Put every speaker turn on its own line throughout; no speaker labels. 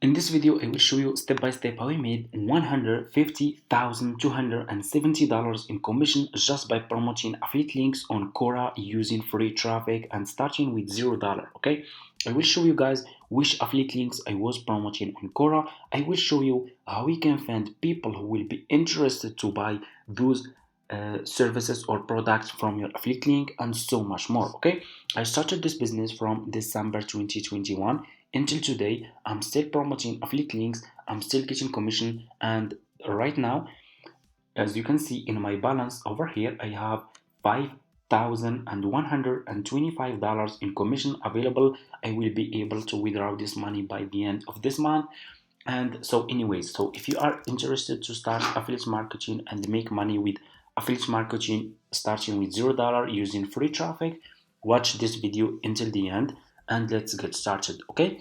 In this video, I will show you step by step how I made $150,270 in commission just by promoting affiliate links on Quora using free traffic and starting with $0. Okay, I will show you guys which affiliate links I was promoting on Quora. I will show you how we can find people who will be interested to buy those services or products from your affiliate link and so much more. Okay, I started this business from December 2021 until today. I'm still promoting affiliate links, I'm still getting commission, and right now, as you can see in my balance over here, I have $5,125 in commission available. I will be able to withdraw this money by the end of this month. And so anyways, so if you are interested to start affiliate marketing and make money with affiliate marketing starting with $0 using free traffic, watch this video until the end and let's get started. Okay,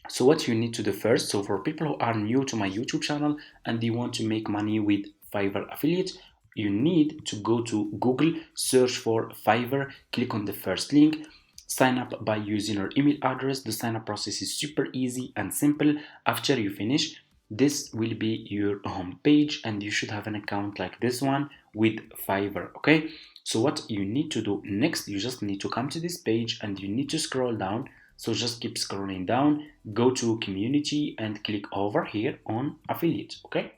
so what you need to do first, so for people who are new to my YouTube channel and they want to make money with Fiverr affiliate, you need to go to Google, search for Fiverr, click on the first link, sign up by using your email address. The sign up process is super easy and simple. After you finish, this will be your home page and you should have an account like this one with Fiverr. Okay, so what you need to do next, you just need to come to this page and you need to scroll down. So just keep scrolling down, go to community and click over here on affiliate. Okay,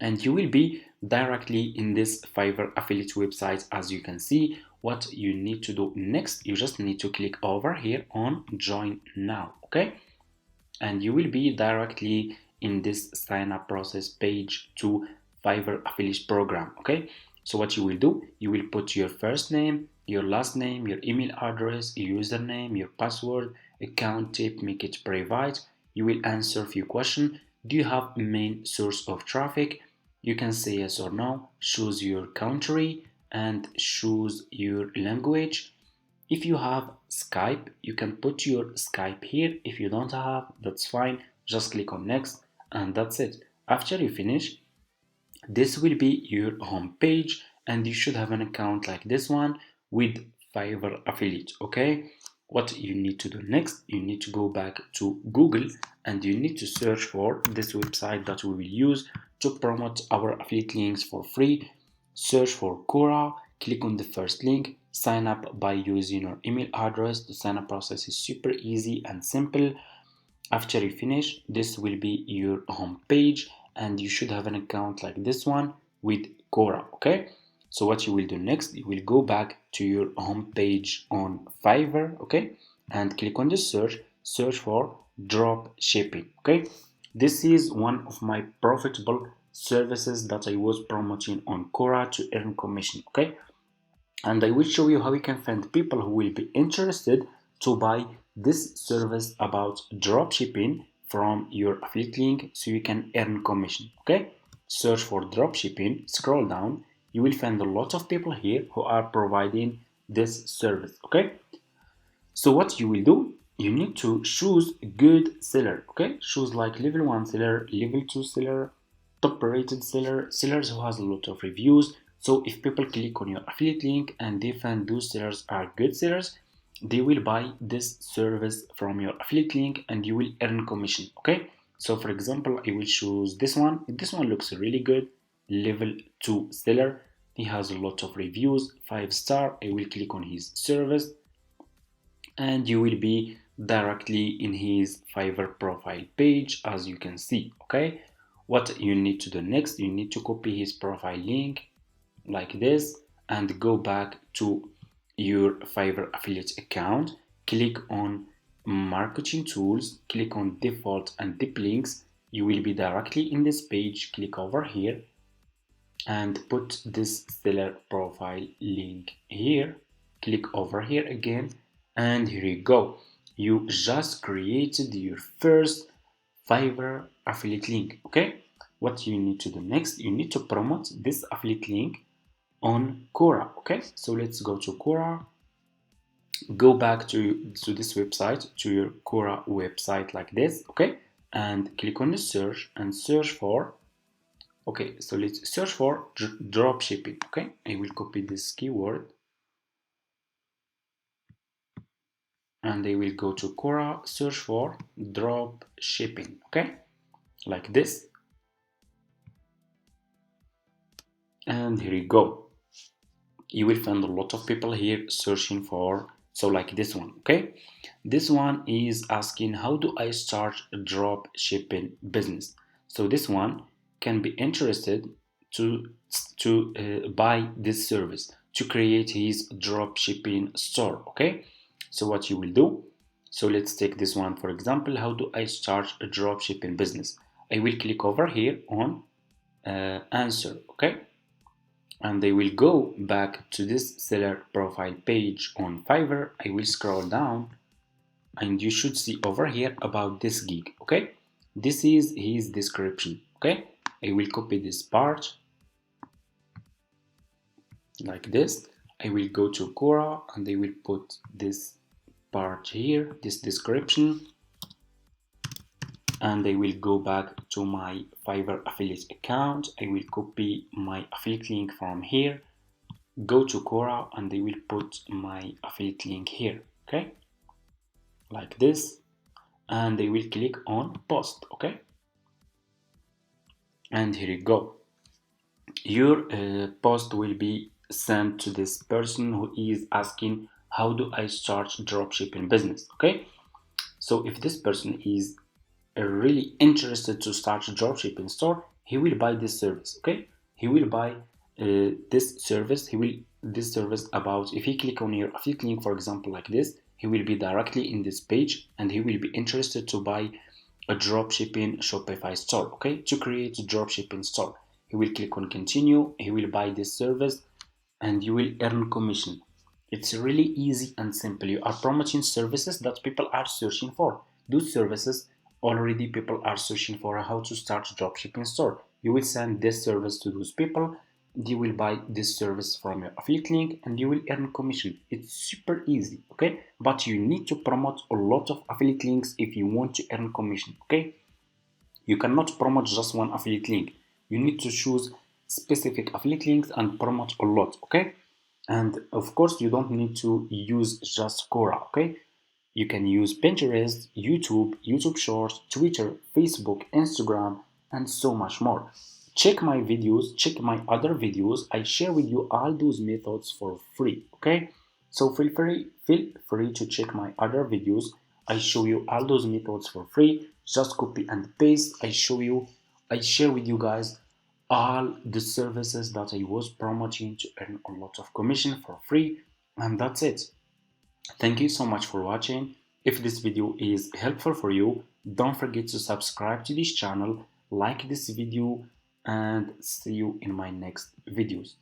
and you will be directly in this Fiverr affiliate website. As you can see, what you need to do next, you just need to click over here on join now. Okay, and you will be directly in this sign up process page to Fiverr affiliate program. Okay, so what you will do, you will put your first name, your last name, your email address, your username, your password, account type, make it private. You will answer a few questions. Do you have main source of traffic? You can say yes or no, choose your country and choose your language. If you have Skype, you can put your Skype here. If you don't have, that's fine. Just click on next and that's it. After you finish, this will be your home page and you should have an account like this one with Fiverr affiliate. Okay, what you need to do next, you need to go back to Google and you need to search for this website that we will use to promote our affiliate links for free. Search for Quora, click on the first link, sign up by using your email address. The sign up process is super easy and simple. After you finish, this will be your home page and you should have an account like this one with Quora. Okay, so what you will do next, you will go back to your home page on Fiverr. Okay, and click on the search for drop shipping. Okay, this is one of my profitable services that I was promoting on Quora to earn commission. Okay, and I will show you how you can find people who will be interested to buy this service about drop shipping from your affiliate link so you can earn commission. Okay, search for drop shipping, scroll down, you will find a lot of people here who are providing this service. Okay, so what you will do, you need to choose good seller. Okay, choose like level 1 seller, level 2 seller, top rated seller, sellers who has a lot of reviews. So if people click on your affiliate link and they find those sellers are good sellers, they will buy this service from your affiliate link and you will earn commission. Okay, so for example, I will choose this one. This one looks really good, level 2 seller. He has a lot of reviews, 5-star. I will click on his service and you will be directly in his Fiverr profile page, as you can see. Okay, what you need to do next, you need to copy his profile link like this and go back to your Fiverr affiliate account, click on marketing tools, click on default and deep links. You will be directly in this page. Click over here and put this seller profile link here. Click over here again and here you go. You just created your first Fiverr affiliate link. Okay, what you need to do next, you need to promote this affiliate link on Quora. Okay, so let's go to Quora, go back to this website, to your Quora website like this. Okay, and click on the search and search for, okay, so let's search for drop shipping. Okay, I will copy this keyword and they will go to Quora, search for drop shipping, okay, like this, and here you go. You will find a lot of people here searching for, so like this one, okay. This one is asking, how do I start a drop shipping business? So this one can be interested to buy this service to create his drop shipping store, okay. So what you will do, so let's take this one for example. How do I start a drop shipping business? I will click over here on answer, okay, and they will go back to this seller profile page on Fiverr. I will scroll down and you should see over here about this gig, okay. This is his description, okay. I will copy this part like this. I will go to Quora and I will put this part here, this description, and I will go back to my Fiverr affiliate account. I will copy my affiliate link from here, go to Quora, and I will put my affiliate link here, okay, like this, and I will click on post, okay, and here you go. Your post will be sent to this person who is asking, how do I start dropshipping business, okay. So if this person is really interested to start a dropshipping store, he will buy this service, okay. He will buy this service. This service about, if he click on your affiliate link for example like this, he will be directly in this page and he will be interested to buy a dropshipping Shopify store, okay, to create a dropshipping store. He will click on continue, he will buy this service, and you will earn commission. It's really easy and simple. You are promoting services that people are searching for. Those services already people are searching for how to start a dropshipping store. You will send this service to those people. They will buy this service from your affiliate link and you will earn commission. It's super easy, okay? But you need to promote a lot of affiliate links if you want to earn commission, okay? You cannot promote just one affiliate link. You need to choose specific affiliate links and promote a lot, okay? And of course, you don't need to use just Quora, okay? You can use Pinterest, YouTube Shorts, Twitter, Facebook, Instagram, and so much more. Check my videos, check my other videos. I share with you all those methods for free, okay? So feel free to check my other videos. I show you all those methods for free. Just copy and paste. I share with you guys all the services that I was promoting to earn a lot of commission for free, and that's it. Thank you so much for watching. If this video is helpful for you, don't forget to subscribe to this channel, like this video, and see you in my next videos.